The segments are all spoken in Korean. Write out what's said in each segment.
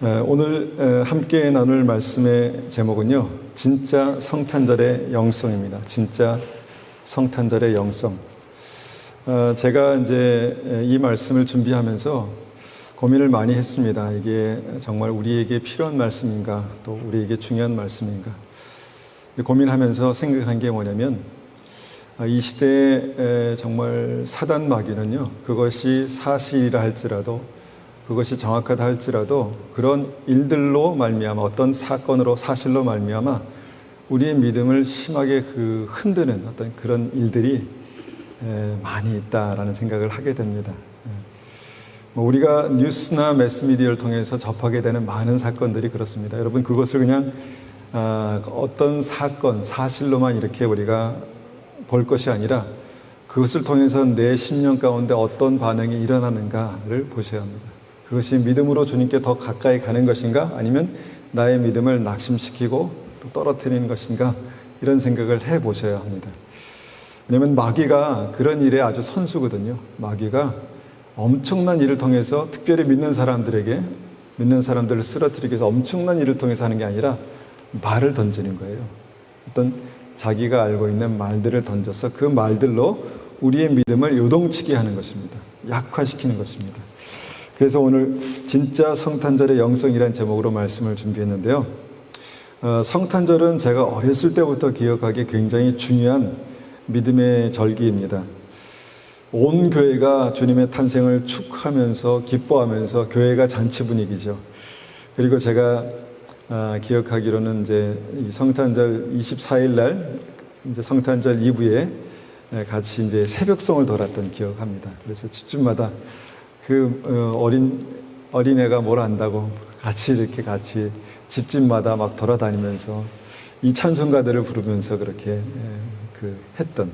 오늘 함께 나눌 말씀의 제목은요, 진짜 성탄절의 영성입니다. 진짜 성탄절의 영성. 제가 이제 이 말씀을 준비하면서 고민을 많이 했습니다. 이게 정말 우리에게 필요한 말씀인가, 또 우리에게 중요한 말씀인가. 고민하면서 생각한 게 뭐냐면, 이 시대에 정말 사단 마귀는요, 그것이 사실이라 할지라도, 그것이 정확하다 할지라도 그런 일들로 말미암아, 어떤 사건으로, 사실로 말미암아 우리의 믿음을 심하게 흔드는 어떤 그런 일들이 많이 있다라는 생각을 하게 됩니다. 우리가 뉴스나 매스미디어를 통해서 접하게 되는 많은 사건들이 그렇습니다. 여러분, 그것을 그냥 어떤 사건, 사실로만 이렇게 우리가 볼 것이 아니라 그것을 통해서 내 심령 가운데 어떤 반응이 일어나는가를 보셔야 합니다. 그것이 믿음으로 주님께 더 가까이 가는 것인가, 아니면 나의 믿음을 낙심시키고 또 떨어뜨리는 것인가, 이런 생각을 해보셔야 합니다. 왜냐하면 마귀가 그런 일에 아주 선수거든요. 마귀가 엄청난 일을 통해서, 특별히 믿는 사람들에게, 믿는 사람들을 쓰러뜨리기 위해서 엄청난 일을 통해서 하는 게 아니라 말을 던지는 거예요. 어떤 자기가 알고 있는 말들을 던져서 그 말들로 우리의 믿음을 요동치게 하는 것입니다. 약화시키는 것입니다. 그래서 오늘 진짜 성탄절의 영성이라는 제목으로 말씀을 준비했는데요. 성탄절은 제가 어렸을 때부터 기억하기에 굉장히 중요한 믿음의 절기입니다. 온 교회가 주님의 탄생을 축하하면서 기뻐하면서 교회가 잔치 분위기죠. 그리고 제가 기억하기로는 이제 이 성탄절 24일 날 이제 성탄절 이브에 같이 이제 새벽송을 돌았던 기억합니다. 그래서 집집마다 어린애가 뭘 안다고 같이 집집마다 막 돌아다니면서 이 찬송가들을 부르면서 그렇게 했던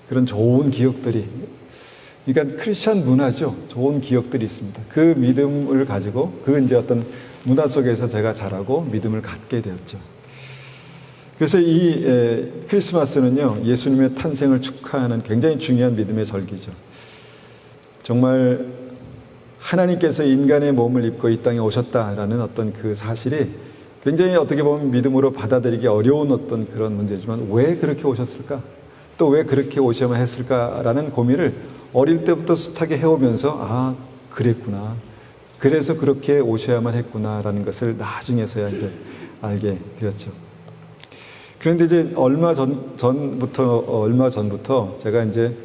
그런 좋은 기억들이, 그러니까 크리스찬 문화죠. 좋은 기억들이 있습니다. 그 믿음을 가지고 이제 어떤 문화 속에서 제가 자라고 믿음을 갖게 되었죠. 그래서 이 크리스마스는요, 예수님의 탄생을 축하하는 굉장히 중요한 믿음의 절기죠. 정말 하나님께서 인간의 몸을 입고 이 땅에 오셨다라는 어떤 그 사실이 굉장히 어떻게 보면 믿음으로 받아들이기 어려운 어떤 그런 문제지만, 왜 그렇게 오셨을까? 또 왜 그렇게 오셔야만 했을까라는 고민을 어릴 때부터 숱하게 해오면서, 그랬구나. 그래서 그렇게 오셔야만 했구나라는 것을 나중에서야 이제 알게 되었죠. 그런데 이제 얼마 전부터 제가 이제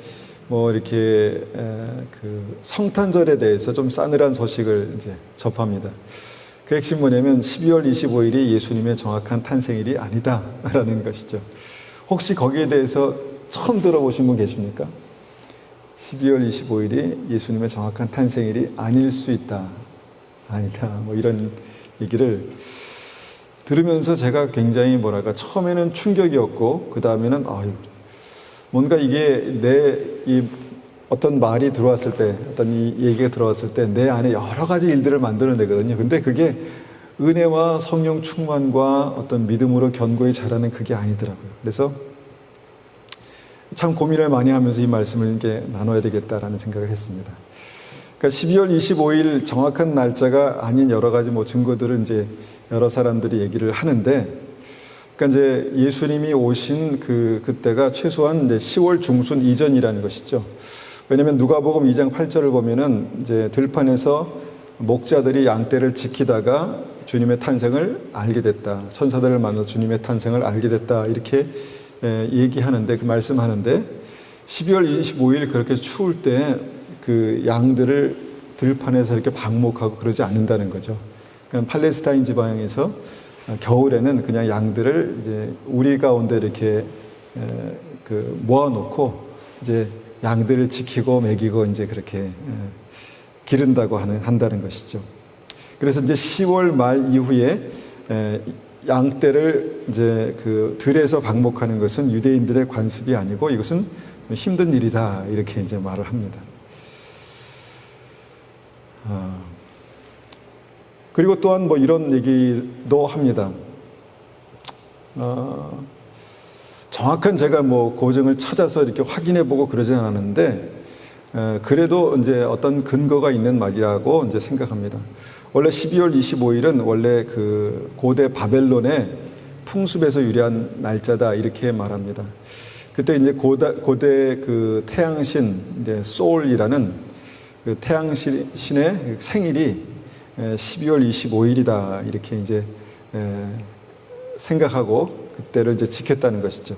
이렇게 성탄절에 대해서 좀 싸늘한 소식을 이제 접합니다. 그 핵심이 뭐냐면 12월 25일이 예수님의 정확한 탄생일이 아니다라는 것이죠. 혹시 거기에 대해서 처음 들어보신 분 계십니까? 12월 25일이 예수님의 정확한 탄생일이 아닐 수 있다. 아니다. 이런 얘기를 들으면서 제가 굉장히 처음에는 충격이었고, 그 다음에는 뭔가 이게 어떤 말이 들어왔을 때, 어떤 이 얘기가 들어왔을 때 내 안에 여러 가지 일들을 만들어내거든요. 근데 그게 은혜와 성령 충만과 어떤 믿음으로 견고히 자라는 그게 아니더라고요. 그래서 참 고민을 많이 하면서 이 말씀을 이렇게 나눠야 되겠다라는 생각을 했습니다. 그러니까 12월 25일 정확한 날짜가 아닌 여러 가지 증거들을 이제 여러 사람들이 얘기를 하는데, 그러니까 이제 예수님이 오신 그때가 최소한 이제 10월 중순 이전이라는 것이죠. 왜냐하면 누가복음 2장 8절을 보면은 이제 들판에서 목자들이 양떼를 지키다가 주님의 탄생을 알게 됐다. 천사들을 만나 주님의 탄생을 알게 됐다. 이렇게 얘기하는데, 말씀하는데 12월 25일 그렇게 추울 때 양들을 들판에서 이렇게 방목하고 그러지 않는다는 거죠. 그러니까 팔레스타인 지방에서 겨울에는 그냥 양들을 이제 우리 가운데 이렇게 모아놓고 이제 양들을 지키고 먹이고 이제 그렇게 기른다고 한다는 것이죠. 그래서 이제 10월 말 이후에 양떼를 이제 들에서 방목하는 것은 유대인들의 관습이 아니고 이것은 힘든 일이다, 이렇게 이제 말을 합니다. 그리고 또한 이런 얘기도 합니다. 정확한 제가 고증을 찾아서 이렇게 확인해보고 그러지 않았는데, 그래도 이제 어떤 근거가 있는 말이라고 이제 생각합니다. 원래 12월 25일은 원래 그 고대 바벨론의 풍습에서 유래한 날짜다 이렇게 말합니다. 그때 이제 고대 그 태양신 이제 소울이라는 그 태양신의 생일이 12월 25일이다 이렇게 이제 생각하고 그때를 이제 지켰다는 것이죠.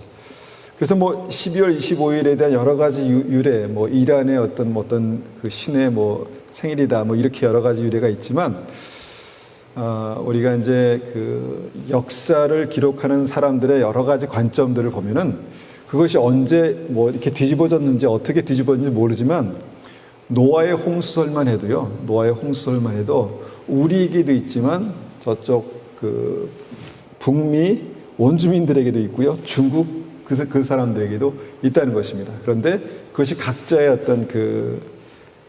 그래서 뭐 12월 25일에 대한 여러 가지 유래, 뭐 이란의 어떤 그 신의 뭐 생일이다, 뭐 이렇게 여러 가지 유래가 있지만, 우리가 이제 그 역사를 기록하는 사람들의 여러 가지 관점들을 보면은 그것이 언제 뭐 이렇게 뒤집어졌는지 어떻게 뒤집어졌는지 모르지만 노아의 홍수설만 해도 우리에게도 있지만 저쪽 그 북미 원주민들에게도 있고요, 중국 그 사람들에게도 있다는 것입니다. 그런데 그것이 각자의 어떤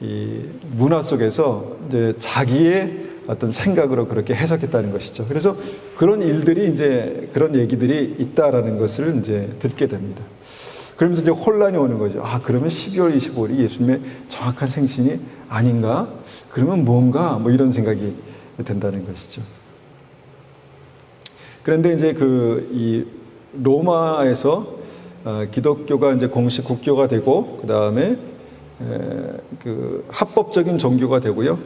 이 문화 속에서 이제 자기의 어떤 생각으로 그렇게 해석했다는 것이죠. 그래서 그런 일들이 이제 그런 얘기들이 있다라는 것을 이제 듣게 됩니다. 그러면서 이제 혼란이 오는 거죠. 그러면 12월 25일이 예수님의 정확한 생신이 아닌가? 그러면 뭔가? 뭐 이런 생각이 든다는 것이죠. 그런데 이제 이 로마에서 기독교가 이제 공식 국교가 되고 그 다음에 그 합법적인 종교가 되고요.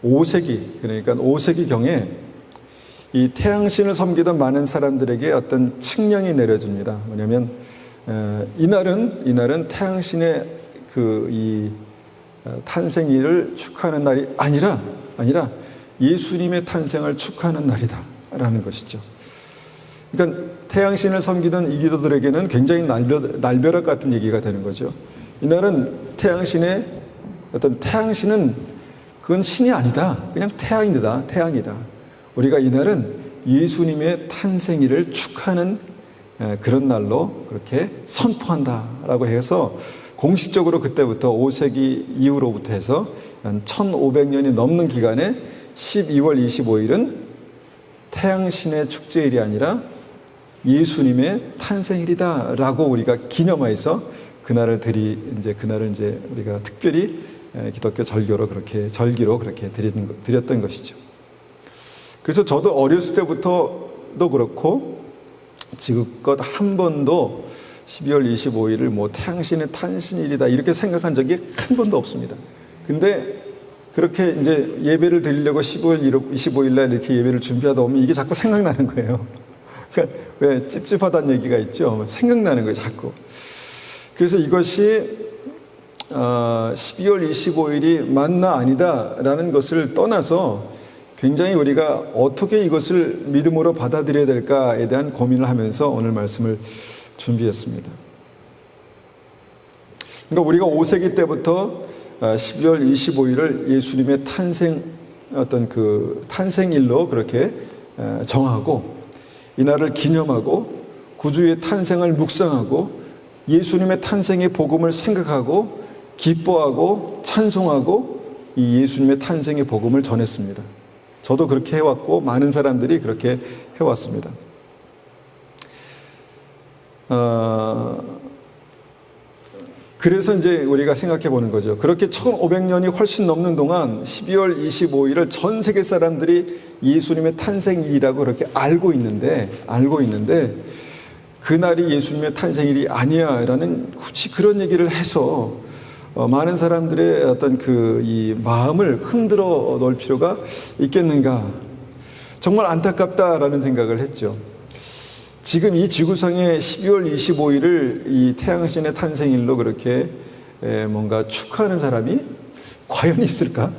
5세기 그러니까 5세기경에 이 태양신을 섬기던 많은 사람들에게 어떤 칙령이 내려집니다. 뭐냐면 이날은 태양신의 이 탄생일을 축하하는 날이 아니라 예수님의 탄생을 축하하는 날이다라는 것이죠. 그러니까 태양신을 섬기던 이기도들에게는 굉장히 날벼락 같은 얘기가 되는 거죠. 이날은 태양신은 그건 신이 아니다. 그냥 태양이다. 우리가 이날은 예수님의 탄생일을 축하하는 그런 날로 그렇게 선포한다라고 해서 공식적으로 그때부터 5세기 이후로부터 해서 한 1500년이 넘는 기간에 12월 25일은 태양신의 축제일이 아니라 예수님의 탄생일이다라고 우리가 기념하여서 그날을 이제 우리가 특별히 기독교 절기로 그렇게 드렸던 것이죠. 그래서 저도 어렸을 때부터도 그렇고 지금껏 한 번도 12월 25일을 뭐 태양신의 탄신일이다 이렇게 생각한 적이 한 번도 없습니다. 근데 그렇게 이제 예배를 드리려고 12월 25일 날 이렇게 예배를 준비하다 보면 이게 자꾸 생각나는 거예요. 그러니까 왜 찝찝하다는 얘기가 있죠. 생각나는 거예요, 자꾸. 그래서 이것이 12월 25일이 맞나 아니다라는 것을 떠나서 굉장히 우리가 어떻게 이것을 믿음으로 받아들여야 될까에 대한 고민을 하면서 오늘 말씀을 준비했습니다. 그러니까 우리가 5세기 때부터 12월 25일을 예수님의 탄생일로 그렇게 정하고 이날을 기념하고 구주의 탄생을 묵상하고 예수님의 탄생의 복음을 생각하고 기뻐하고 찬송하고 이 예수님의 탄생의 복음을 전했습니다. 저도 그렇게 해왔고 많은 사람들이 그렇게 해왔습니다. 그래서 이제 우리가 생각해 보는 거죠. 그렇게 1500년이 훨씬 넘는 동안 12월 25일을 전 세계 사람들이 예수님의 탄생일이라고 그렇게 알고 있는데 그날이 예수님의 탄생일이 아니야 라는 굳이 그런 얘기를 해서 많은 사람들의 어떤 이 마음을 흔들어 놓을 필요가 있겠는가. 정말 안타깝다라는 생각을 했죠. 지금 이 지구상에 12월 25일을 이 태양신의 탄생일로 그렇게 뭔가 축하하는 사람이 과연 있을까?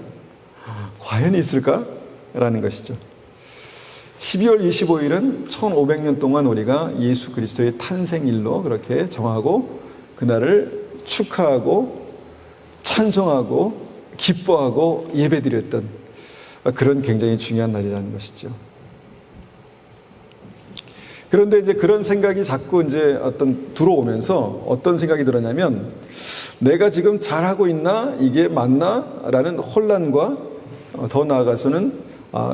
라는 것이죠. 12월 25일은 1500년 동안 우리가 예수 그리스도의 탄생일로 그렇게 정하고 그날을 축하하고 찬송하고 기뻐하고 예배드렸던 그런 굉장히 중요한 날이라는 것이죠. 그런데 이제 그런 생각이 자꾸 이제 들어오면서 어떤 생각이 들었냐면 내가 지금 잘하고 있나? 이게 맞나? 라는 혼란과 더 나아가서는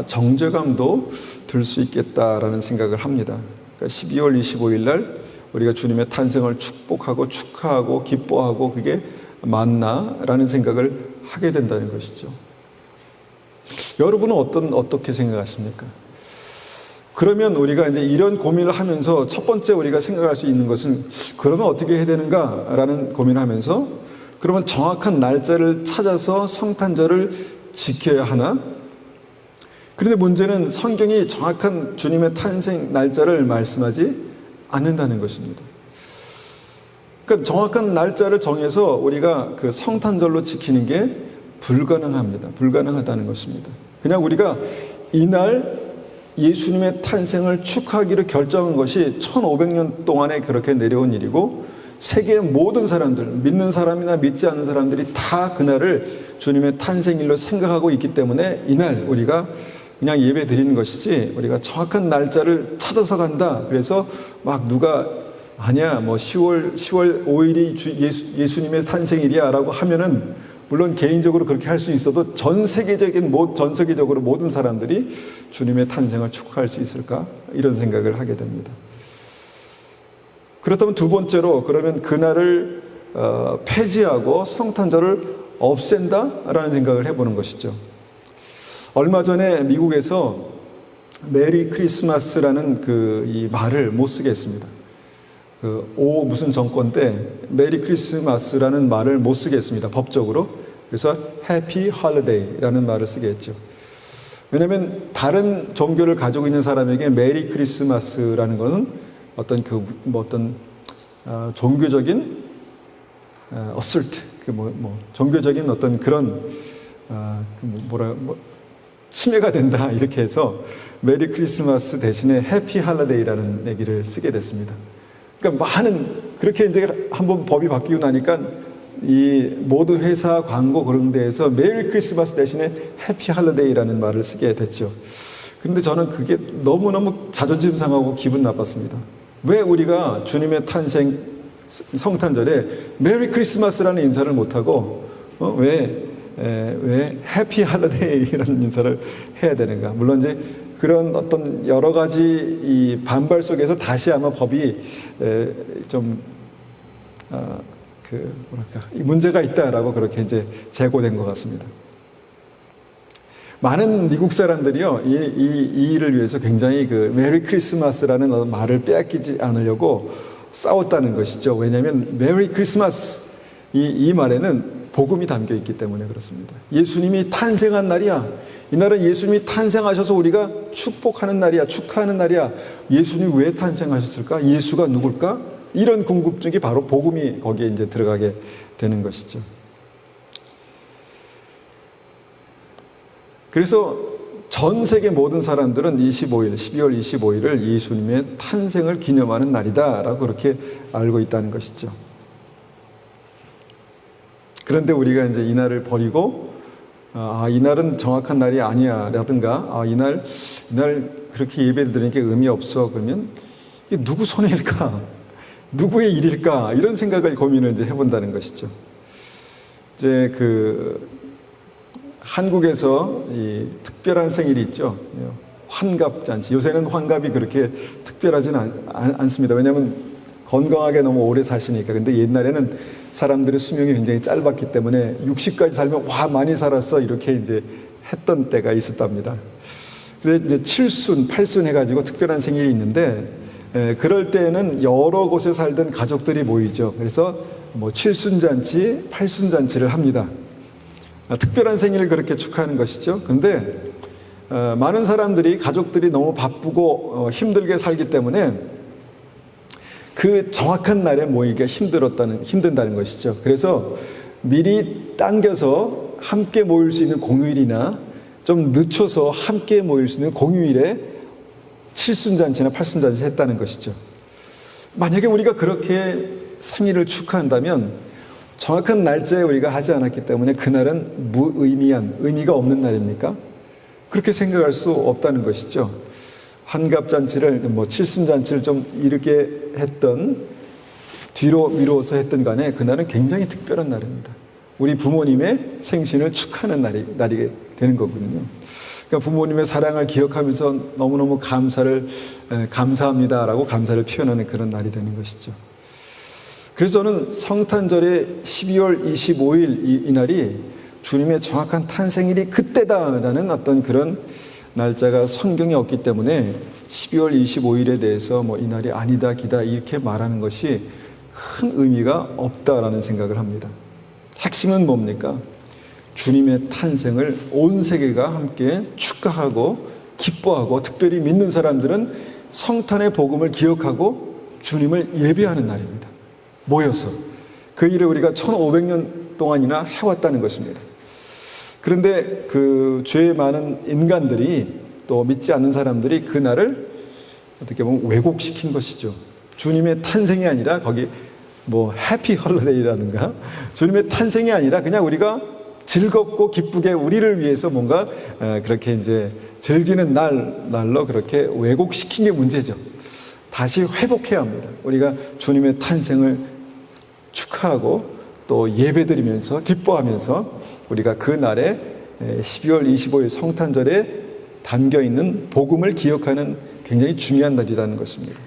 정죄감도 들 수 있겠다라는 생각을 합니다. 그러니까 12월 25일 날 우리가 주님의 탄생을 축복하고 축하하고 기뻐하고 그게 맞나? 라는 생각을 하게 된다는 것이죠. 여러분은 어떻게 생각하십니까? 그러면 우리가 이제 이런 고민을 하면서 첫 번째 우리가 생각할 수 있는 것은 그러면 어떻게 해야 되는가라는 고민을 하면서 그러면 정확한 날짜를 찾아서 성탄절을 지켜야 하나? 그런데 문제는 성경이 정확한 주님의 탄생 날짜를 말씀하지 않는다는 것입니다. 그러니까 정확한 날짜를 정해서 우리가 그 성탄절로 지키는 게 불가능합니다. 불가능하다는 것입니다. 그냥 우리가 이날 예수님의 탄생을 축하하기로 결정한 것이 1500년 동안에 그렇게 내려온 일이고 세계의 모든 사람들, 믿는 사람이나 믿지 않는 사람들이 다 그날을 주님의 탄생일로 생각하고 있기 때문에 이날 우리가 그냥 예배 드리는 것이지 우리가 정확한 날짜를 찾아서 간다. 그래서 막 누가 아니야 뭐 10월 5일이 예수님의 탄생일이야 라고 하면은 물론 개인적으로 그렇게 할 수 있어도 전 세계적으로 모든 사람들이 주님의 탄생을 축하할 수 있을까? 이런 생각을 하게 됩니다. 그렇다면 두 번째로 그러면 그날을 폐지하고 성탄절을 없앤다라는 생각을 해보는 것이죠. 얼마 전에 미국에서 메리 크리스마스라는 이 말을 못 쓰게 했습니다. 무슨 정권 때 메리 크리스마스라는 말을 못 쓰게 했습니다. 법적으로. 그래서 해피 홀리데이라는 말을 쓰게 했죠. 왜냐하면 다른 종교를 가지고 있는 사람에게 메리 크리스마스라는 것은 어떤 종교적인 어설트, 종교적인 어떤 그런 침해가 된다 이렇게 해서 메리 크리스마스 대신에 해피 홀리데이라는 얘기를 쓰게 됐습니다. 그러니까 그렇게 이제 한번 법이 바뀌고 나니까 이 모든 회사 광고 그런 데에서 메리 크리스마스 대신에 해피 홀리데이라는 말을 쓰게 됐죠. 그런데 저는 그게 너무너무 자존심 상하고 기분 나빴습니다. 왜 우리가 주님의 탄생 성탄절에 메리 크리스마스라는 인사를 못하고 왜 해피 홀리데이라는 인사를 해야 되는가? 물론 이제 그런 어떤 여러 가지 이 반발 속에서 다시 아마 법이 이 문제가 있다라고 그렇게 이제 재고된 것 같습니다. 많은 미국 사람들이요, 이 일을 위해서 굉장히 메리 크리스마스라는 말을 빼앗기지 않으려고 싸웠다는 것이죠. 왜냐하면 메리 크리스마스 이 말에는 복음이 담겨 있기 때문에 그렇습니다. 예수님이 탄생한 날이야. 이날은 예수님이 탄생하셔서 우리가 축복하는 날이야. 축하하는 날이야. 예수님이 왜 탄생하셨을까? 예수가 누굴까? 이런 궁금증이 바로 복음이 거기에 이제 들어가게 되는 것이죠. 그래서 전 세계 모든 사람들은 12월 25일을 예수님의 탄생을 기념하는 날이다라고 그렇게 알고 있다는 것이죠. 그런데 우리가 이제 이날을 버리고 이날은 정확한 날이 아니야 라든가 이날 그렇게 예배를 드리니까 의미 없어 그러면 이게 누구 손해일까? 누구의 일일까? 이런 생각을 고민을 이제 해본다는 것이죠. 이제 한국에서 이 특별한 생일이 있죠. 환갑잔치. 요새는 환갑이 그렇게 특별하지는 않습니다. 왜냐하면 건강하게 너무 오래 사시니까. 근데 옛날에는 사람들의 수명이 굉장히 짧았기 때문에 60까지 살면 많이 살았어 이렇게 이제 했던 때가 있었답니다. 그래서 이제 7순, 8순 해가지고 특별한 생일이 있는데 그럴 때는 여러 곳에 살던 가족들이 모이죠. 그래서 7순 잔치, 8순 잔치를 합니다. 특별한 생일을 그렇게 축하하는 것이죠. 근데 많은 사람들이 가족들이 너무 바쁘고 힘들게 살기 때문에 그 정확한 날에 모이기가 힘든다는 것이죠. 그래서 미리 당겨서 함께 모일 수 있는 공휴일이나 좀 늦춰서 함께 모일 수 있는 공휴일에 7순잔치나 8순잔치 했다는 것이죠. 만약에 우리가 그렇게 생일을 축하한다면 정확한 날짜에 우리가 하지 않았기 때문에 그날은 무의미한, 의미가 없는 날입니까? 그렇게 생각할 수 없다는 것이죠. 환갑잔치를 7순잔치를 좀 이르게 했던 뒤로 미루어서 했던 간에 그날은 굉장히 특별한 날입니다. 우리 부모님의 생신을 축하하는 날이 되는 거거든요. 그러니까 부모님의 사랑을 기억하면서 너무너무 감사합니다라고 감사를 표현하는 그런 날이 되는 것이죠. 그래서 저는 성탄절의 12월 25일 이 날이 주님의 정확한 탄생일이 그때다라는 어떤 그런 날짜가 성경에 없기 때문에 12월 25일에 대해서 뭐 이날이 아니다 기다 이렇게 말하는 것이 큰 의미가 없다라는 생각을 합니다. 핵심은 뭡니까? 주님의 탄생을 온 세계가 함께 축하하고 기뻐하고, 특별히 믿는 사람들은 성탄의 복음을 기억하고 주님을 예배하는 날입니다. 모여서 그 일을 우리가 1500년 동안이나 해왔다는 것입니다. 그런데 그 죄 많은 인간들이, 또 믿지 않는 사람들이 그 날을 어떻게 보면 왜곡시킨 것이죠. 주님의 탄생이 아니라 거기 뭐 해피 헐리데이라든가 주님의 탄생이 아니라 그냥 우리가 즐겁고 기쁘게 우리를 위해서 뭔가 그렇게 이제 즐기는 날로 그렇게 왜곡시킨 게 문제죠. 다시 회복해야 합니다. 우리가 주님의 탄생을 축하하고 또 예배드리면서 기뻐하면서 우리가 그 날에 12월 25일 성탄절에 담겨있는 복음을 기억하는 굉장히 중요한 날이라는 것입니다.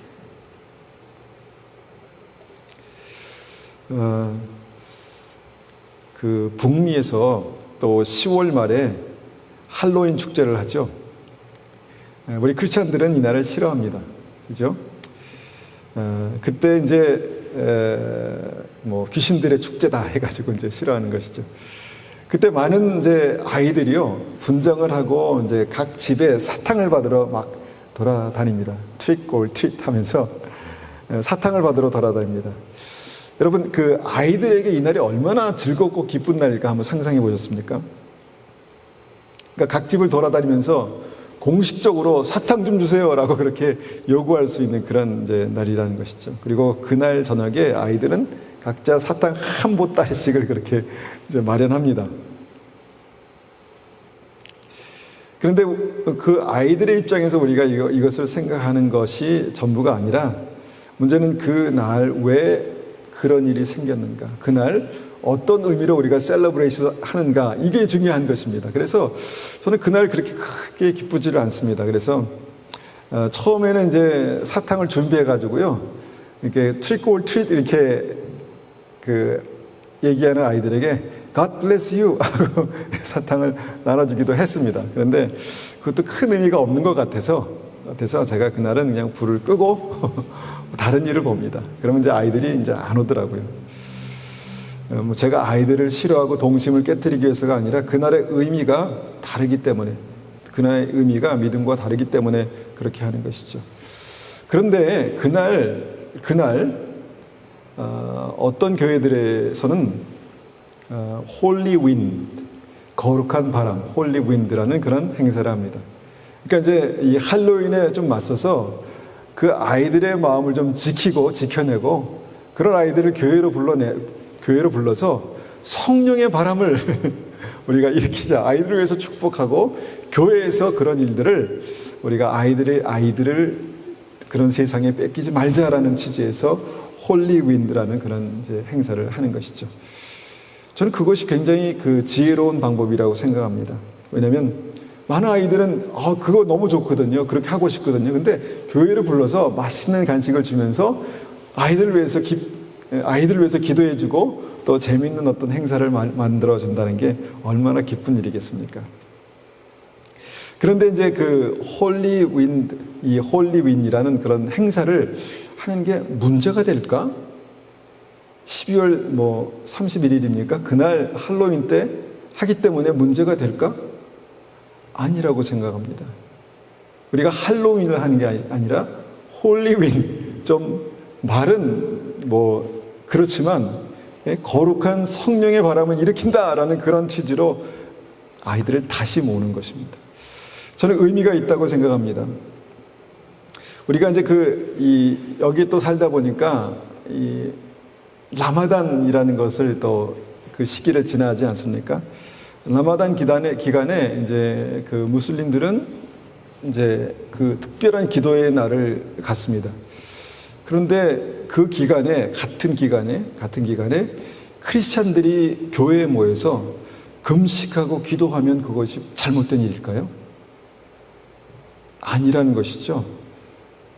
그 북미에서 또 10월 말에 할로윈 축제를 하죠. 우리 크리스찬들은 이 날을 싫어합니다. 그죠? 그때 이제 뭐 귀신들의 축제다 해가지고 이제 싫어하는 것이죠. 그때 많은 이제 아이들이요 분장을 하고 이제 각 집에 사탕을 받으러 막 돌아다닙니다. 트릭 올 트릿 하면서 사탕을 받으러 돌아다닙니다. 여러분, 그 아이들에게 이 날이 얼마나 즐겁고 기쁜 날일까 한번 상상해 보셨습니까? 그러니까 각 집을 돌아다니면서 공식적으로 사탕 좀 주세요라고 그렇게 요구할 수 있는 그런 이제 날이라는 것이죠. 그리고 그날 저녁에 아이들은 각자 사탕 한 보따리씩을 그렇게 이제 마련합니다. 그런데 그 아이들의 입장에서 우리가 이것을 생각하는 것이 전부가 아니라, 문제는 그 날 왜 그런 일이 생겼는가, 그날 어떤 의미로 우리가 셀러브레이션 하는가, 이게 중요한 것입니다. 그래서 저는 그날 그렇게 크게 기쁘지를 않습니다. 그래서 처음에는 이제 사탕을 준비해 가지고요, 이렇게 트릭 올 트릿 이렇게 그 얘기하는 아이들에게 God bless you 하고 사탕을 나눠주기도 했습니다. 그런데 그것도 큰 의미가 없는 것 같아서 제가 그날은 그냥 불을 끄고 다른 일을 봅니다. 그러면 이제 아이들이 이제 안 오더라고요. 뭐 제가 아이들을 싫어하고 동심을 깨뜨리기 위해서가 아니라 그날의 의미가 다르기 때문에, 그날의 의미가 믿음과 다르기 때문에 그렇게 하는 것이죠. 그런데 그날 어떤 교회들에서는 홀리 윈드, 거룩한 바람, 홀리 윈드라는 그런 행사를 합니다. 그러니까 이제 이 할로윈에 좀 맞서서 그 아이들의 마음을 좀 지켜내고 그런 아이들을 교회로 불러서 성령의 바람을 우리가 일으키자, 아이들을 위해서 축복하고 교회에서 그런 일들을 우리가 아이들을 그런 세상에 뺏기지 말자라는 취지에서 홀리 윈드라는 그런 이제 행사를 하는 것이죠. 저는 그것이 굉장히 그 지혜로운 방법이라고 생각합니다. 왜냐하면 많은 아이들은 그거 너무 좋거든요. 그렇게 하고 싶거든요. 근데 교회를 불러서 맛있는 간식을 주면서 아이들을 위해서 기도해주고 또 재미있는 어떤 행사를 만들어준다는 게 얼마나 기쁜 일이겠습니까? 그런데 이제 그 홀리 윈이라는 그런 행사를 하는 게 문제가 될까? 12월 31일입니까? 그날 할로윈 때 하기 때문에 문제가 될까? 아니라고 생각합니다. 우리가 할로윈을 하는 게 아니라 홀리윈, 좀 말은 그렇지만 거룩한 성령의 바람을 일으킨다라는 그런 취지로 아이들을 다시 모으는 것입니다. 저는 의미가 있다고 생각합니다. 우리가 이제 여기 또 살다 보니까 이 라마단이라는 것을 또 그 시기를 지나지 않습니까? 라마단 기간에 이제 그 무슬림들은 이제 그 특별한 기도의 날을 갖습니다. 그런데 그 기간에, 같은 기간에 크리스찬들이 교회에 모여서 금식하고 기도하면 그것이 잘못된 일일까요? 아니라는 것이죠.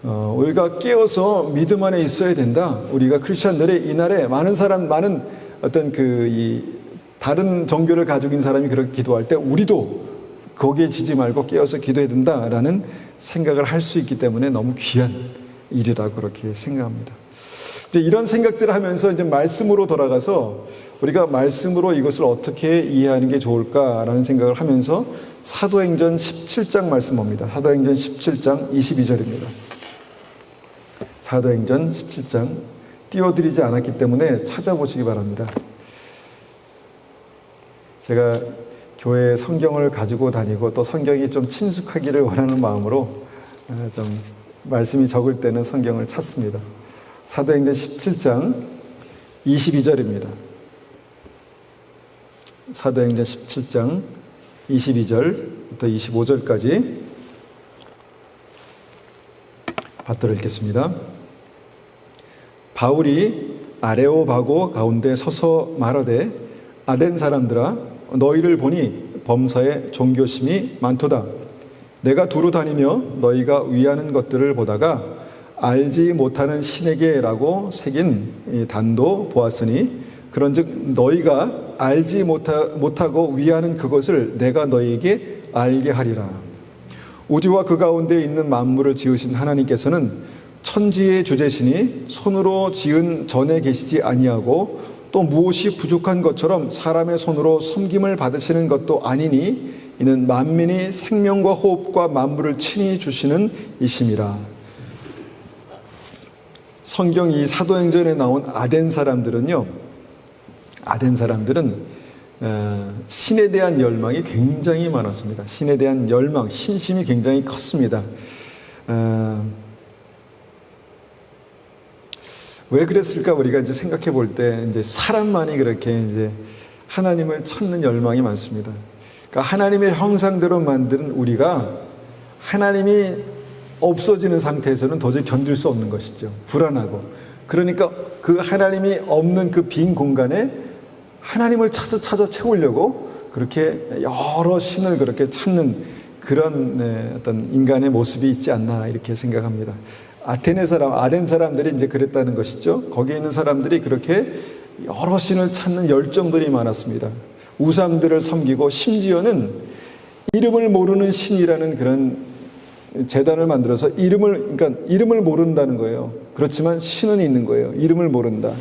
우리가 깨어서 믿음 안에 있어야 된다. 우리가 크리스찬들의 이날에 많은 어떤 다른 종교를 가지고 있는 사람이 그렇게 기도할 때 우리도 거기에 지지 말고 깨어서 기도해야 된다라는 생각을 할 수 있기 때문에 너무 귀한 일이라고 그렇게 생각합니다. 이제 이런 생각들을 하면서 이제 말씀으로 돌아가서 우리가 말씀으로 이것을 어떻게 이해하는 게 좋을까라는 생각을 하면서 사도행전 17장 말씀 봅니다. 사도행전 17장 22절입니다. 사도행전 17장 띄워드리지 않았기 때문에 찾아보시기 바랍니다. 제가 교회에 성경을 가지고 다니고 또 성경이 좀 친숙하기를 원하는 마음으로 좀 말씀이 적을 때는 성경을 찾습니다. 사도행전 17장 22절입니다. 사도행전 17장 22절부터 25절까지 받들어 읽겠습니다. 바울이 아레오바고 가운데 서서 말하되 아덴 사람들아 너희를 보니 범사에 종교심이 많도다. 내가 두루 다니며 너희가 위하는 것들을 보다가 알지 못하는 신에게라고 새긴 이 단도 보았으니 그런즉 너희가 알지 못하고 위하는 그것을 내가 너희에게 알게 하리라. 우주와 그 가운데 있는 만물을 지으신 하나님께서는 천지의 주재시니 손으로 지은 전에 계시지 아니하고 또 무엇이 부족한 것처럼 사람의 손으로 섬김을 받으시는 것도 아니니 이는 만민이 생명과 호흡과 만물을 친히 주시는 이심이라. 성경 이 사도행전에 나온 아덴 사람들은요, 아덴 사람들은 신에 대한 열망이 굉장히 많았습니다. 신에 대한 열망, 신심이 굉장히 컸습니다. 왜 그랬을까 우리가 이제 생각해 볼 때 이제 사람만이 그렇게 이제 하나님을 찾는 열망이 많습니다. 그러니까 하나님의 형상대로 만든 우리가 하나님이 없어지는 상태에서는 도저히 견딜 수 없는 것이죠. 불안하고. 그러니까 그 하나님이 없는 그 빈 공간에 하나님을 찾아 채우려고 그렇게 여러 신을 그렇게 찾는 그런 어떤 인간의 모습이 있지 않나 이렇게 생각합니다. 아덴 사람들이 이제 그랬다는 것이죠. 거기에 있는 사람들이 그렇게 여러 신을 찾는 열정들이 많았습니다. 우상들을 섬기고 심지어는 이름을 모르는 신이라는 그런 제단을 만들어서 이름을 모른다는 거예요. 그렇지만 신은 있는 거예요. 이름을 모른다.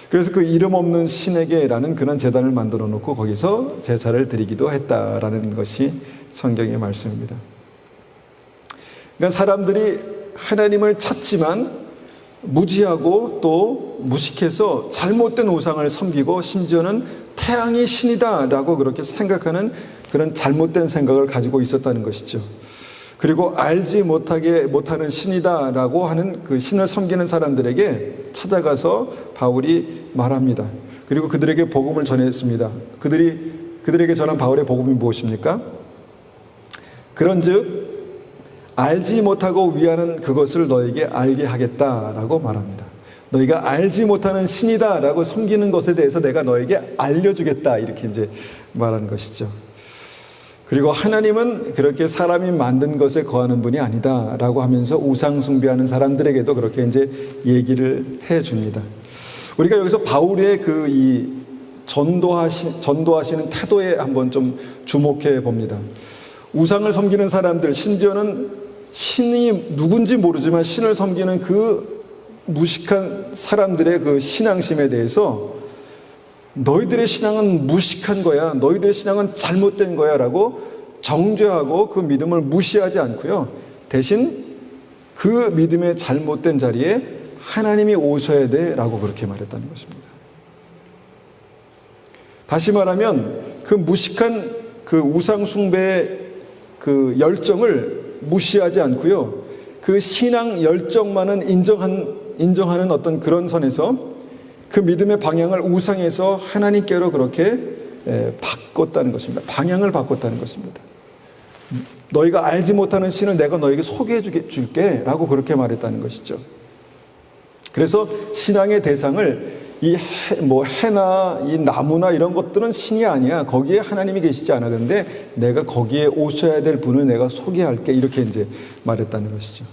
그래서 그 이름 없는 신에게라는 그런 제단을 만들어 놓고 거기서 제사를 드리기도 했다라는 것이 성경의 말씀입니다. 그러니까 사람들이 하나님을 찾지만 무지하고 또 무식해서 잘못된 우상을 섬기고 심지어는 태양이 신이다라고 그렇게 생각하는 그런 잘못된 생각을 가지고 있었다는 것이죠. 그리고 알지 못하는 신이다라고 하는 그 신을 섬기는 사람들에게 찾아가서 바울이 말합니다. 그리고 그들에게 복음을 전했습니다. 그들에게 전한 바울의 복음이 무엇입니까? 그런즉 알지 못하고 위하는 그것을 너에게 알게 하겠다라고 말합니다. 너희가 알지 못하는 신이다라고 섬기는 것에 대해서 내가 너에게 알려주겠다 이렇게 이제 말하는 것이죠. 그리고 하나님은 그렇게 사람이 만든 것에 거하는 분이 아니다라고 하면서 우상 숭배하는 사람들에게도 그렇게 이제 얘기를 해 줍니다. 우리가 여기서 바울의 그 이 전도하시는 태도에 한번 좀 주목해 봅니다. 우상을 섬기는 사람들, 심지어는 신이 누군지 모르지만 신을 섬기는 그 무식한 사람들의 그 신앙심에 대해서 너희들의 신앙은 무식한 거야, 너희들의 신앙은 잘못된 거야 라고 정죄하고 그 믿음을 무시하지 않고요, 대신 그 믿음의 잘못된 자리에 하나님이 오셔야 돼 라고 그렇게 말했다는 것입니다. 다시 말하면 그 무식한 그 우상 숭배의 그 열정을 무시하지 않고요, 그 신앙 열정만은 인정하는 어떤 그런 선에서 그 믿음의 방향을 우상에서 하나님께로 그렇게 바꿨다는 것입니다. 방향을 바꿨다는 것입니다. 너희가 알지 못하는 신을 내가 너에게 소개해 줄게 라고 그렇게 말했다는 것이죠. 그래서 신앙의 대상을 해나 이 나무나 이런 것들은 신이 아니야. 거기에 하나님이 계시지 않아. 근데 내가 거기에 오셔야 될 분을 내가 소개할게. 이렇게 이제 말했다는 것이죠.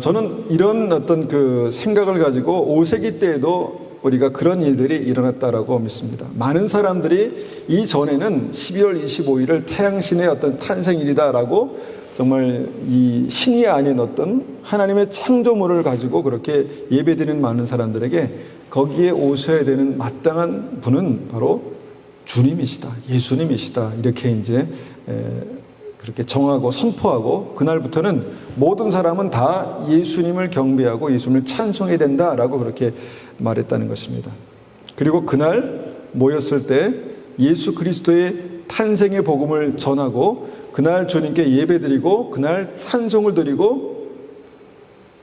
저는 이런 어떤 그 생각을 가지고 5세기 때에도 우리가 그런 일들이 일어났다라고 믿습니다. 많은 사람들이 이전에는 12월 25일을 태양신의 어떤 탄생일이다라고 정말 이 신이 아닌 어떤 하나님의 창조물을 가지고 그렇게 예배드리는 많은 사람들에게 거기에 오셔야 되는 마땅한 분은 바로 주님이시다, 예수님이시다, 이렇게 이제 그렇게 정하고 선포하고, 그날부터는 모든 사람은 다 예수님을 경배하고 예수님을 찬송해야 된다라고 그렇게 말했다는 것입니다. 그리고 그날 모였을 때 예수 그리스도의 탄생의 복음을 전하고, 그날 주님께 예배드리고, 그날 찬송을 드리고,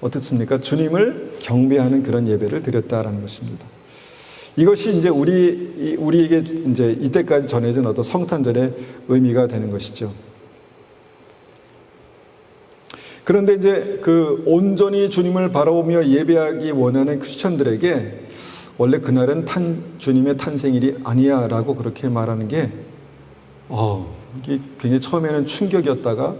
어떻습니까? 주님을 경배하는 그런 예배를 드렸다라는 것입니다. 이것이 이제 우리에게 이제 이때까지 전해진 어떤 성탄절의 의미가 되는 것이죠. 그런데 이제 그 온전히 주님을 바라보며 예배하기 원하는 크리스천들에게 원래 그날은 주님의 탄생일이 아니야 라고 그렇게 말하는 게 이게 굉장히 처음에는 충격이었다가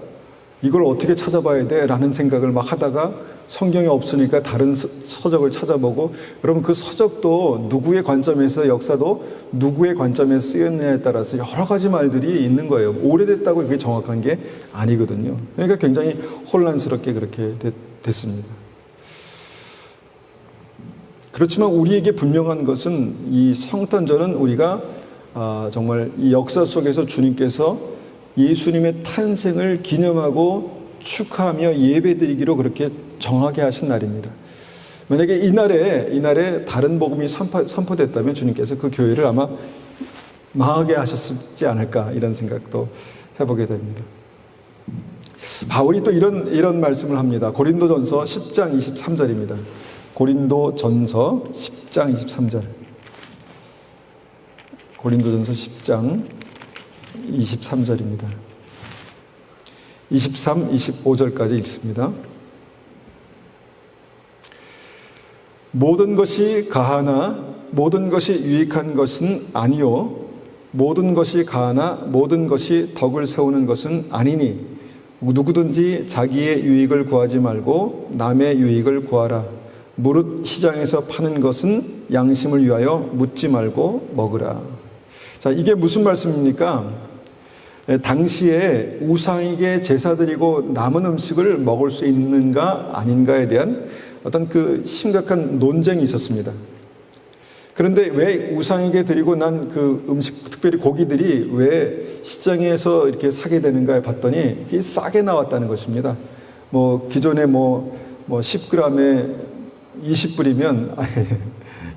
이걸 어떻게 찾아봐야 돼? 라는 생각을 막 하다가 성경에 없으니까 다른 서적을 찾아보고, 여러분 그 서적도 누구의 관점에서, 역사도 누구의 관점에서 쓰였냐에 따라서 여러 가지 말들이 있는 거예요. 오래됐다고 이게 정확한 게 아니거든요. 그러니까 굉장히 혼란스럽게 그렇게 됐습니다. 그렇지만 우리에게 분명한 것은 이 성탄절은 우리가 정말 이 역사 속에서 주님께서 예수님의 탄생을 기념하고 축하하며 예배드리기로 그렇게 정하게 하신 날입니다. 만약에 이날에 다른 복음이 선포됐다면 주님께서 그 교회를 아마 망하게 하셨지 않을까, 이런 생각도 해보게 됩니다. 바울이 또 이런 말씀을 합니다. 고린도전서 10장 23절입니다. 고린도전서 10장 23절. 고린도전서 10장 23절입니다. 23, 25절까지 읽습니다. 모든 것이 가하나 모든 것이 유익한 것은 아니요, 모든 것이 가하나 모든 것이 덕을 세우는 것은 아니니 누구든지 자기의 유익을 구하지 말고 남의 유익을 구하라. 무릇 시장에서 파는 것은 양심을 위하여 묻지 말고 먹으라. 자, 이게 무슨 말씀입니까? 당시에 우상에게 제사 드리고 남은 음식을 먹을 수 있는가 아닌가에 대한 어떤 그 심각한 논쟁이 있었습니다. 그런데 왜 우상에게 드리고 난 그 음식, 특별히 고기들이 왜 시장에서 이렇게 사게 되는가 봤더니 이게 싸게 나왔다는 것입니다. 기존에 10g에 20불이면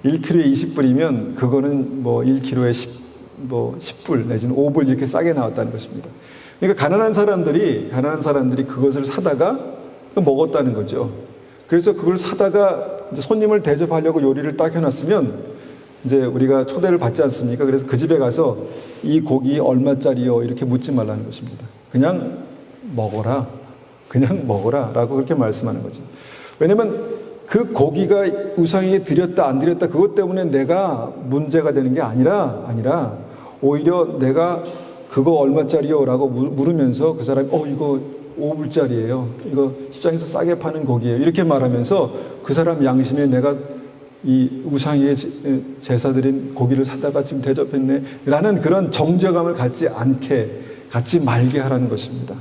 1kg에 20불이면 그거는 1kg에 10불 내지는 5불 이렇게 싸게 나왔다는 것입니다. 그러니까 가난한 사람들이 그것을 사다가 먹었다는 거죠. 그래서 그걸 사다가 이제 손님을 대접하려고 요리를 딱 해놨으면 이제 우리가 초대를 받지 않습니까? 그래서 그 집에 가서 이 고기 얼마짜리요? 이렇게 묻지 말라는 것입니다. 그냥 먹어라 라고 그렇게 말씀하는 거죠. 왜냐면 그 고기가 우상에게 드렸다 안 드렸다 그것 때문에 내가 문제가 되는 게 아니라 오히려 내가 그거 얼마짜리요? 라고 물으면서 그 사람이 이거 5불짜리예요. 이거 시장에서 싸게 파는 고기예요. 이렇게 말하면서 그 사람 양심에 내가 이 우상에게 제사 드린 고기를 사다가 지금 대접했네 라는 그런 정죄감을 갖지 말게 하라는 것입니다.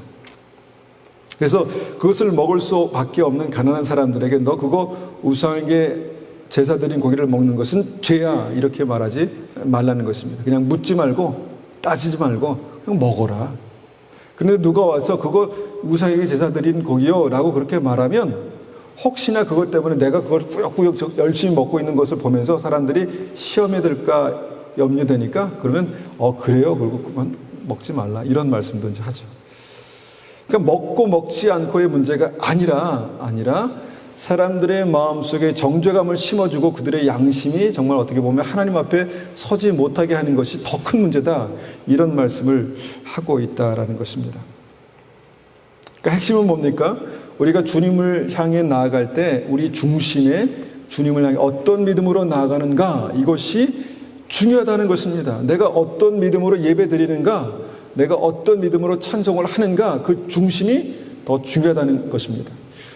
그래서 그것을 먹을 수밖에 없는 가난한 사람들에게 너 그거 우상에게 제사 드린 고기를 먹는 것은 죄야 이렇게 말하지 말라는 것입니다. 그냥 묻지 말고 따지지 말고 그냥 먹어라. 그런데 누가 와서 그거 우상에게 제사 드린 고기요 라고 그렇게 말하면 혹시나 그것 때문에 내가 그걸 꾸역꾸역 열심히 먹고 있는 것을 보면서 사람들이 시험에 들까 염려되니까 그러면 그래요? 그리고 그만 먹지 말라 이런 말씀도 이제 하죠. 그러니까 먹고 먹지 않고의 문제가 아니라 사람들의 마음속에 정죄감을 심어주고 그들의 양심이 정말 어떻게 보면 하나님 앞에 서지 못하게 하는 것이 더 큰 문제다 이런 말씀을 하고 있다라는 것입니다. 그러니까 핵심은 뭡니까? 우리가 주님을 향해 나아갈 때 우리 중심에 주님을 향해 어떤 믿음으로 나아가는가 이것이 중요하다는 것입니다. 내가 어떤 믿음으로 예배 드리는가, 내가 어떤 믿음으로 찬송을 하는가 그 중심이 더 중요하다는 것입니다.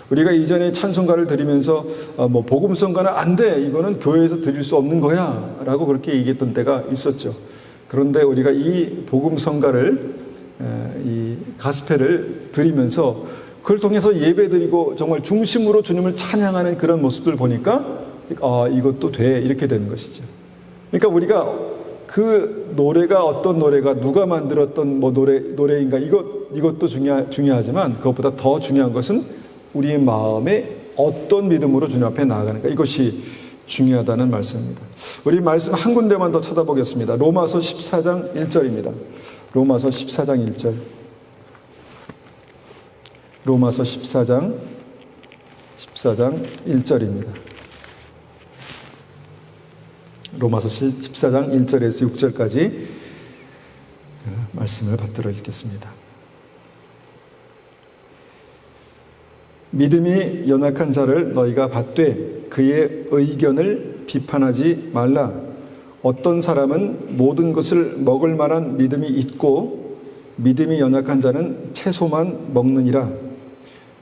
우리가 이전에 찬송가를 드리면서 복음성가는 안 돼, 이거는 교회에서 드릴 수 없는 거야 라고 그렇게 얘기했던 때가 있었죠. 그런데 우리가 이 복음성가를, 이 가스펠을 드리면서 그걸 통해서 예배드리고 정말 중심으로 주님을 찬양하는 그런 모습들 보니까 이것도 돼, 이렇게 되는 것이죠. 그러니까 우리가 그 노래가 어떤 노래가 누가 만들었던 노래인가, 이것도 중요하지만 그것보다 더 중요한 것은 우리의 마음에 어떤 믿음으로 주님 앞에 나아가는가, 이것이 중요하다는 말씀입니다. 우리 말씀 한 군데만 더 찾아보겠습니다. 로마서 14장 1절입니다. 로마서 14장 1절. 로마서 14장 1절입니다. 로마서 14장 1절에서 6절까지 말씀을 받들어 읽겠습니다. 믿음이 연약한 자를 너희가 받되 그의 의견을 비판하지 말라. 어떤 사람은 모든 것을 먹을 만한 믿음이 있고 믿음이 연약한 자는 채소만 먹느니라.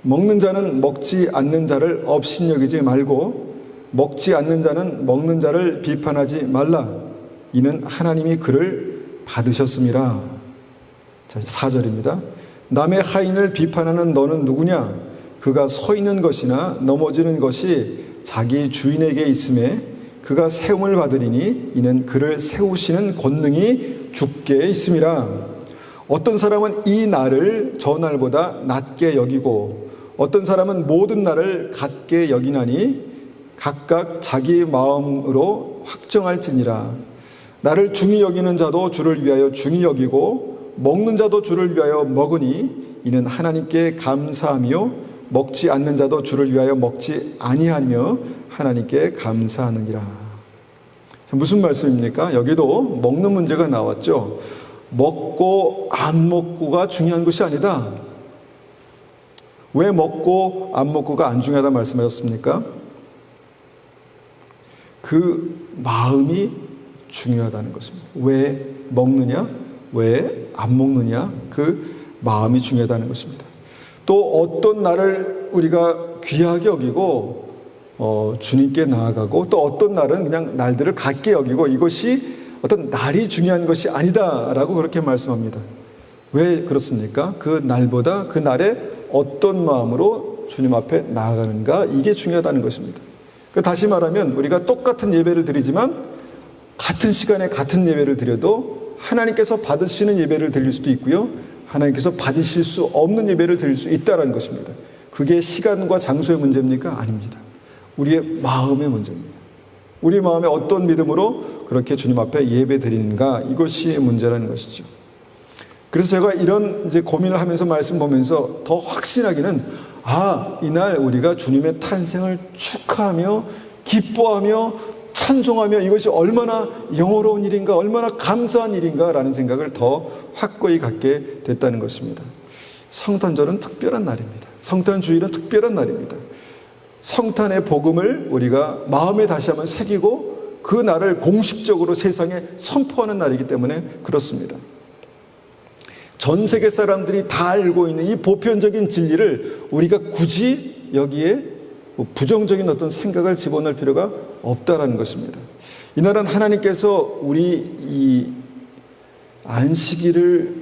먹는 자는 먹지 않는 자를 업신여기지 말고 먹지 않는 자는 먹는 자를 비판하지 말라. 이는 하나님이 그를 받으셨음이라. 자, 4절입니다. 남의 하인을 비판하는 너는 누구냐? 그가 서 있는 것이나 넘어지는 것이 자기 주인에게 있음에 그가 세움을 받으리니 이는 그를 세우시는 권능이 주께 있음이라. 어떤 사람은 이 날을 저 날보다 낮게 여기고 어떤 사람은 모든 날을 같게 여기나니 각각 자기 마음으로 확정할지니라. 나를 중히 여기는 자도 주를 위하여 중히 여기고 먹는 자도 주를 위하여 먹으니 이는 하나님께 감사하며 먹지 않는 자도 주를 위하여 먹지 아니하며 하나님께 감사하느니라. 무슨 말씀입니까? 여기도 먹는 문제가 나왔죠. 먹고 안 먹고가 중요한 것이 아니다. 왜 먹고 안 먹고가 안 중요하다 말씀하셨습니까? 그 마음이 중요하다는 것입니다. 왜 먹느냐? 왜 안 먹느냐? 그 마음이 중요하다는 것입니다. 또 어떤 날을 우리가 귀하게 여기고 주님께 나아가고 또 어떤 날은 그냥 날들을 같게 여기고 이것이 어떤 날이 중요한 것이 아니다라고 그렇게 말씀합니다. 왜 그렇습니까? 그 날보다 그 날에 어떤 마음으로 주님 앞에 나아가는가, 이게 중요하다는 것입니다. 다시 말하면 우리가 똑같은 예배를 드리지만 같은 시간에 같은 예배를 드려도 하나님께서 받으시는 예배를 드릴 수도 있고요, 하나님께서 받으실 수 없는 예배를 드릴 수 있다는 것입니다. 그게 시간과 장소의 문제입니까? 아닙니다. 우리의 마음의 문제입니다. 우리 마음에 어떤 믿음으로 그렇게 주님 앞에 예배 드리는가, 이것이 문제라는 것이죠. 그래서 제가 이런 이제 고민을 하면서 말씀 보면서 더 확신하기는, 이날 우리가 주님의 탄생을 축하하며 기뻐하며 찬송하며 이것이 얼마나 영어로운 일인가, 얼마나 감사한 일인가라는 생각을 더 확고히 갖게 됐다는 것입니다. 성탄절은 특별한 날입니다. 성탄주일은 특별한 날입니다. 성탄의 복음을 우리가 마음에 다시 한번 새기고 그 날을 공식적으로 세상에 선포하는 날이기 때문에 그렇습니다. 전 세계 사람들이 다 알고 있는 이 보편적인 진리를 우리가 굳이 여기에 부정적인 어떤 생각을 집어넣을 필요가 없다라는 것입니다. 이날은 하나님께서 우리 이 안식일을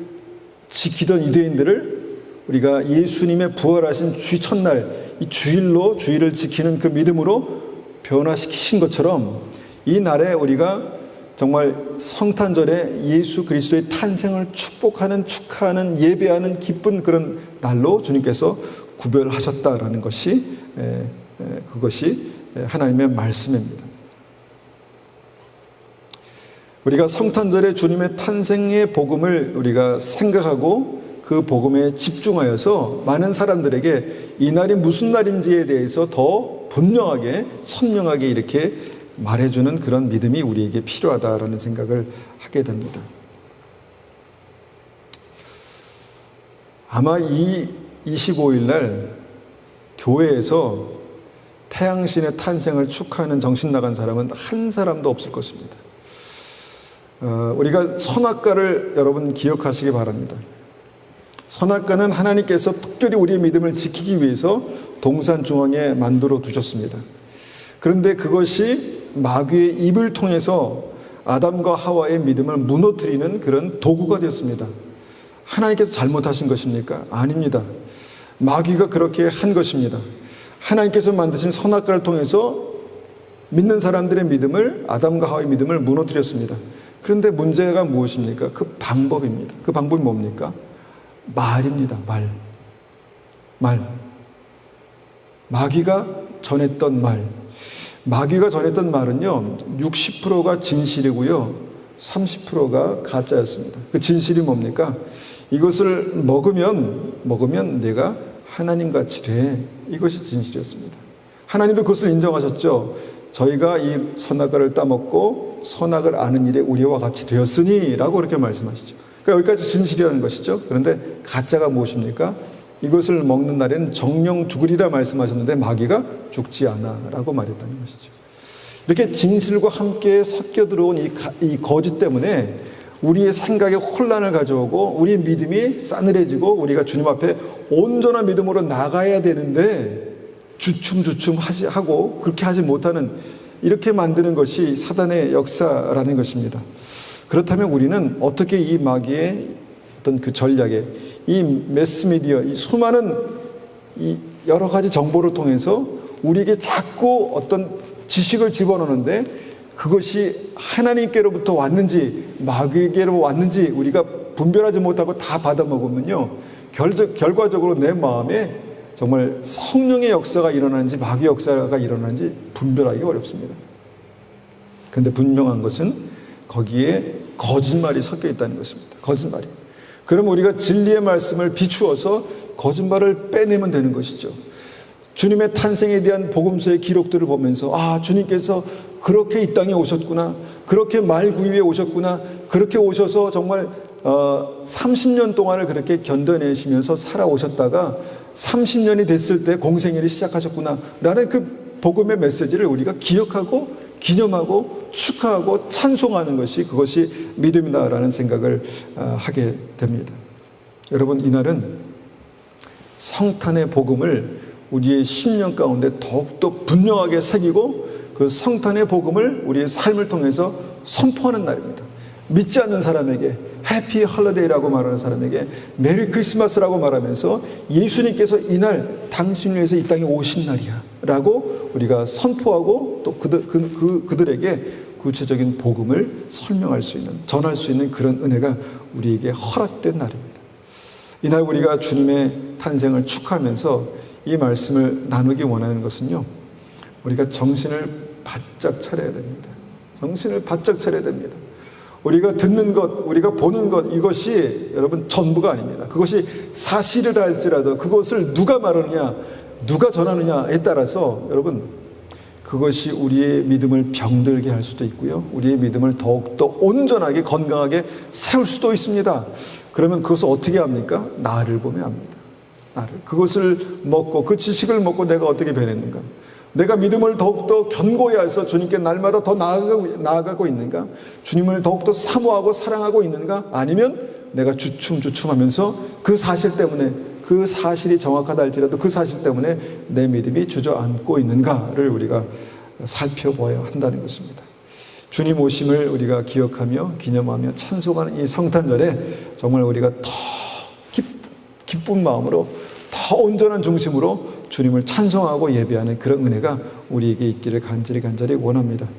지키던 유대인들을 우리가 예수님의 부활하신 주일 첫날, 이 주일을 지키는 그 믿음으로 변화시키신 것처럼 이 날에 우리가 정말 성탄절에 예수 그리스도의 탄생을 축복하는, 축하하는, 예배하는 기쁜 그런 날로 주님께서 구별하셨다라는 것이 그것이 하나님의 말씀입니다. 우리가 성탄절에 주님의 탄생의 복음을 우리가 생각하고 그 복음에 집중하여서 많은 사람들에게 이 날이 무슨 날인지에 대해서 더 분명하게, 선명하게 이렇게 말해주는 그런 믿음이 우리에게 필요하다라는 생각을 하게 됩니다. 아마 이 25일 날 교회에서 태양신의 탄생을 축하하는 정신 나간 사람은 한 사람도 없을 것입니다. 우리가 선악과를 여러분 기억하시기 바랍니다. 선악과는 하나님께서 특별히 우리의 믿음을 지키기 위해서 동산 중앙에 만들어 두셨습니다. 그런데 그것이 마귀의 입을 통해서 아담과 하와의 믿음을 무너뜨리는 그런 도구가 되었습니다. 하나님께서 잘못하신 것입니까? 아닙니다. 마귀가 그렇게 한 것입니다. 하나님께서 만드신 선악과를 통해서 믿는 사람들의 믿음을, 아담과 하와의 믿음을 무너뜨렸습니다. 그런데 문제가 무엇입니까? 그 방법입니다. 그 방법이 뭡니까? 말입니다. 말. 마귀가 전했던 말. 마귀가 전했던 말은요, 60%가 진실이고요, 30%가 가짜였습니다. 그 진실이 뭡니까? 이것을 먹으면 내가 하나님같이 돼. 이것이 진실이었습니다. 하나님도 그것을 인정하셨죠. 저희가 이 선악과를 따먹고 선악을 아는 일에 우리와 같이 되었으니 라고 그렇게 말씀하시죠. 그러니까 여기까지 진실이라는 것이죠. 그런데 가짜가 무엇입니까? 이것을 먹는 날에는 정령 죽으리라 말씀하셨는데 마귀가 죽지 않아 라고 말했다는 것이죠. 이렇게 진실과 함께 섞여 들어온 이 거짓 때문에 우리의 생각에 혼란을 가져오고 우리의 믿음이 싸늘해지고 우리가 주님 앞에 온전한 믿음으로 나가야 되는데 주춤주춤 하고 그렇게 하지 못하는, 이렇게 만드는 것이 사단의 역사라는 것입니다. 그렇다면 우리는 어떻게 이 마귀의 어떤 그 전략에, 이 매스미디어, 이 수많은 이 여러 가지 정보를 통해서 우리에게 자꾸 어떤 지식을 집어넣는데 그것이 하나님께로부터 왔는지 마귀에게로 왔는지 우리가 분별하지 못하고 다 받아먹으면요, 결과적으로 내 마음에 정말 성령의 역사가 일어나는지 마귀의 역사가 일어나는지 분별하기 어렵습니다. 그런데 분명한 것은 거기에 거짓말이 섞여 있다는 것입니다. 거짓말이. 그럼 우리가 진리의 말씀을 비추어서 거짓말을 빼내면 되는 것이죠. 주님의 탄생에 대한 복음서의 기록들을 보면서 주님께서 그렇게 이 땅에 오셨구나, 그렇게 말구 위에 오셨구나, 그렇게 오셔서 정말 30년 동안을 그렇게 견뎌내시면서 살아오셨다가 30년이 됐을 때 공생애를 시작하셨구나 라는 그 복음의 메시지를 우리가 기억하고 기념하고 축하하고 찬송하는 것이, 그것이 믿음이다라는 생각을 하게 됩니다. 여러분, 이날은 성탄의 복음을 우리의 심령 가운데 더욱더 분명하게 새기고 그 성탄의 복음을 우리의 삶을 통해서 선포하는 날입니다. 믿지 않는 사람에게 해피 홀리데이라고 말하는 사람에게 메리 크리스마스라고 말하면서 예수님께서 이날 당신을 위해서 이 땅에 오신 날이야 라고 우리가 선포하고 또 그들에게 구체적인 복음을 설명할 수 있는, 전할 수 있는 그런 은혜가 우리에게 허락된 날입니다. 이날 우리가 주님의 탄생을 축하하면서 이 말씀을 나누기 원하는 것은요, 우리가 정신을 바짝 차려야 됩니다. 정신을 바짝 차려야 됩니다. 우리가 듣는 것, 우리가 보는 것, 이것이 여러분 전부가 아닙니다. 그것이 사실을 할지라도 그것을 누가 말하느냐, 누가 전하느냐에 따라서 여러분 그것이 우리의 믿음을 병들게 할 수도 있고요, 우리의 믿음을 더욱더 온전하게 건강하게 세울 수도 있습니다. 그러면 그것을 어떻게 합니까? 나를 보면 압니다. 나를. 그것을 먹고 그 지식을 먹고 내가 어떻게 변했는가, 내가 믿음을 더욱더 견고히 해서 주님께 날마다 더 나아가고 있는가, 주님을 더욱더 사모하고 사랑하고 있는가, 아니면 내가 주춤주춤하면서 그 사실 때문에, 그 사실이 정확하다 할지라도 그 사실 때문에 내 믿음이 주저앉고 있는가를 우리가 살펴봐야 한다는 것입니다. 주님 오심을 우리가 기억하며 기념하며 찬송하는 이 성탄절에 정말 우리가 더 기쁜 마음으로, 더 온전한 중심으로 주님을 찬송하고 예배하는 그런 은혜가 우리에게 있기를 간절히 원합니다.